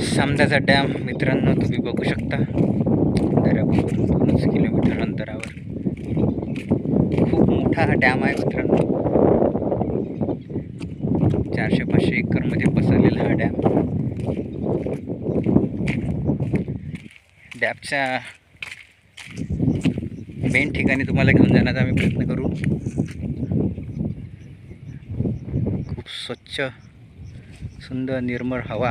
सामदाचा dam मित्रांनो तुम्ही बघू शकता. दर्यापासून 2 किलोमीटर अंतरावर खूप मोठा हा डॅम आहे मित्रांनो. 400-500 एकरमध्ये पसरलेला हा डॅम. डॅमच्या मेन ठिकाणी तुम्हाला घेऊन जाण्याचा आम्ही प्रयत्न करू. खूप स्वच्छ सुंदर निर्मळ हवा,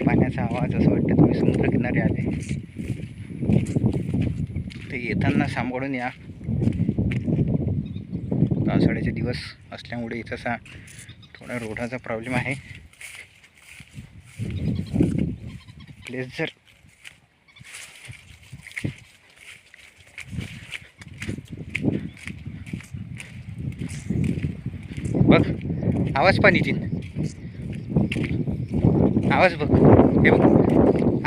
पाण्याचा आवाज, असं वाटतं तुम्ही समुद्रकिनारी आले. ते येताना सांभाळून या. पावसाळ्याचे दिवस असल्यामुळे इथंसा थोडा रोडाचा प्रॉब्लेम आहे. प्लीज जर बघ आवाज पाणीची आवाज बघ, हे बघ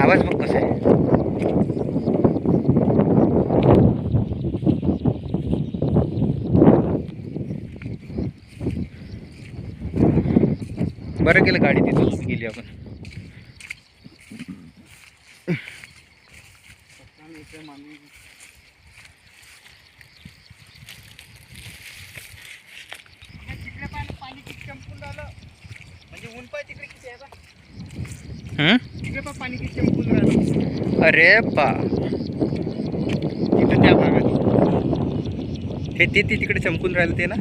आवाज बघ कसा आहे. बरं केलं गाडी तिथून गेली आपण. पाणी किती चमकून राहिलं, म्हणजे ऊन पाय तिकडे किती आहे बा. तिकडे पण पाणी किती चमकून राहिलं. अरे बा, तिथं त्या भागात हे ते तिकडे चमकून राहिलं ते ना.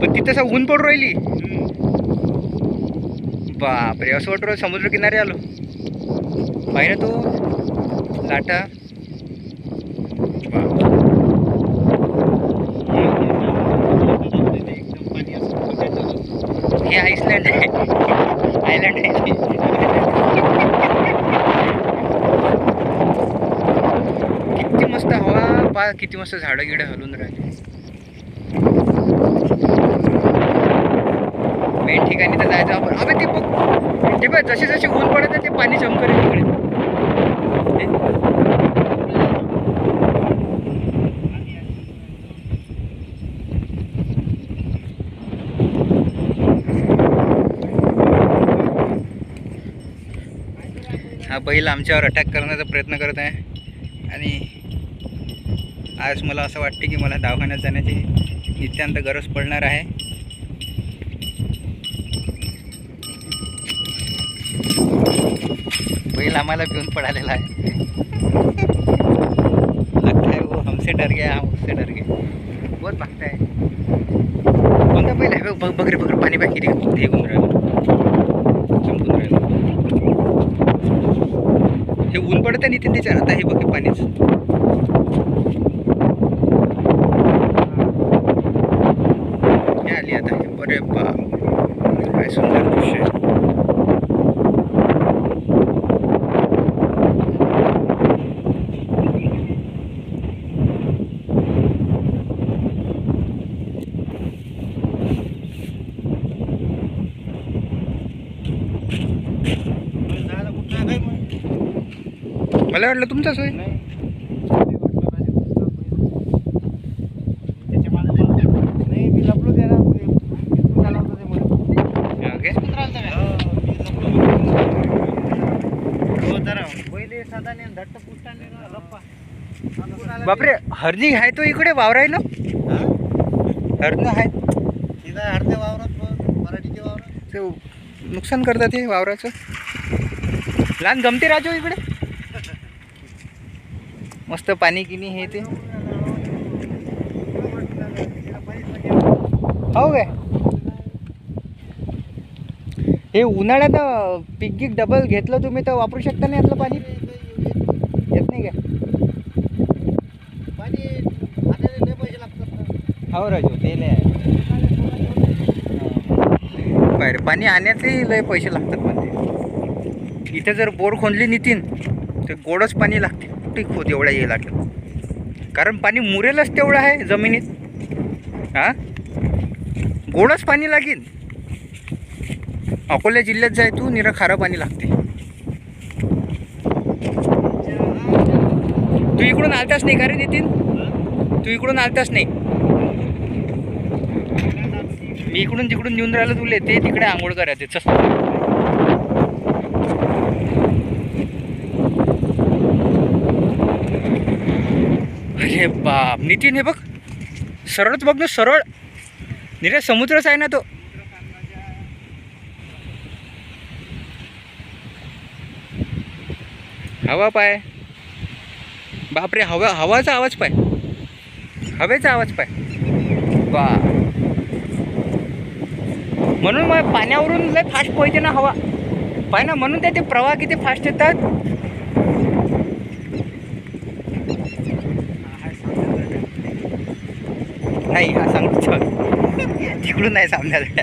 पण तिथं असं ऊन पडून राहिली. बापरे, असं वाटू राहिलं समुद्रकिनारी आलो. पाहिजे तो लाटा. हे आईसलँड आहे, आयलँड आहे. किती मस्त हवा पा, किती मस्त झाडं गिडं हलून राहिले. मेन ठिकाणी तर जायचं आपण. अबे ते बघ, ते बघ जसे जसे ऊन पडत आहे ते पाणी चमकत आहे तिकडे. हा बैल आमच्यावर अटॅक करण्याचा प्रयत्न करत आहे आणि आज मला असं वाटते की मला दवाखान्यात जाण्याची नित्यान्त गरज पडणार आहे. बैल आम्हाला घेऊन पडालेला आहे. लगता है वो हमसे डर गया, हम उससे डर गए. बहुत भागता है. कोणता बैल आहे बघ बघ रे, बघ पाणी बाकी हे घेऊन राहिलं, चमकून राहिलं. हे ऊन पडत आहे नितीन त्याच्या. आता हे बघ पाणीच. हे आली आता. हे बरे बा, काय सुंदर दृश्य आहे. मला वाटलं तुमचाच होय. नाही, मी लपलो त्याला. बापरे, हरणी आहे तो इकडे वावरायला. हरण आहे अर्ध्या वावरात, मराठीच्या वावरात ते नुकसान करतात ते वावराचं. लहान गमते राजू इकडे. मस्त पाणी गिनी हे ते. हो काय, हे उन्हाळ्यात पीक गिक डबल घेतलं तुम्ही तर वापरू शकता नाही यातलं पाणी. येत नाही काय पाणी आता पैसे लागतात. हो राजू, ते लय आहे. बाहेर पाणी आणण्याचे लय पैसे लागतात म्हणते. इथे जर बोर खोदली नितीन तर गोडच पाणी लागते. कुठे खोद एवढा ये लागलं, कारण पाणी मुरेलच तेवढं आहे जमिनीत. हां, गोडच पाणी लागेल. अकोला जिल्ह्यात जाय तू, निरं खारं पाणी लागते. तू इकडून आलताच नाही का रे नितीन? तू इकडून आलताच नाही. मी इकडून तिकडून नेऊन राहिलो तुले, ते तिकडे आंघोळ करायचे चल. अरे बाप नितीन, हे बघ सरळच बघ ना, सरळ निरे समुद्रच आहे ना तो. हवा पाय, बापरे, हवाचा आवाज पाय, हवेचा आवाज पाय. वा, म्हणून मग पाण्यावरून लय फास्ट पोहते ना हवा, पाय ना, म्हणून ते प्रवाह किती फास्ट येतात. नाही हा सांगतो तिकडून नाही सामन्याला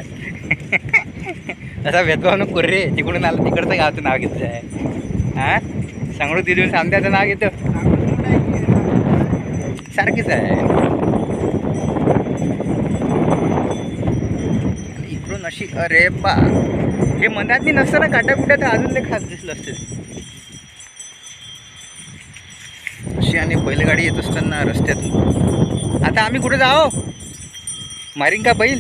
असा भेदभाव नको रे, तिकडून आलं तिकडचं गावचं नाव घेतलं आहे. हां सांगडू तिथून सामन्याचं नाव घेतं, सारखीच आहे. इकडून अशी, अरे बा, हे मनातनी नसतं ना काट्याकुट्या, तर अजून लय खास दिसलं असते. अशी आणि बैलगाडी येत असताना रस्त्यातून. आता आम्ही कुठे जाओ, मारीन का बैल?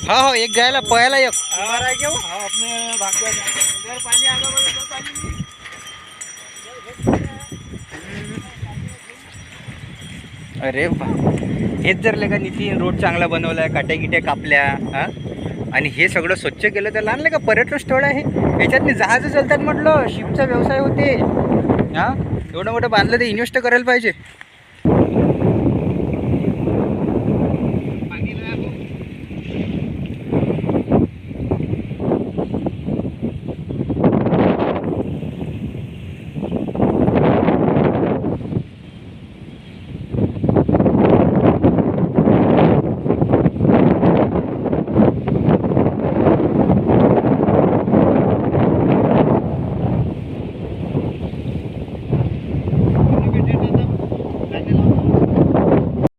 हो हो, एक गायला पळायला एक. अरे वा, हेच जर का नितीन रोड चांगला बनवला आहे, काट्या गिट्या कापल्या, हां, आणि हे सगळं स्वच्छ केलं तर लहान का पर्यटन स्थळ आहे. याच्यातनी जहाजं चालतात म्हटलं, शिपचा व्यवसाय होते. हां एवढं मोठं बांधलं, ते इन्व्हेस्ट करायला पाहिजे.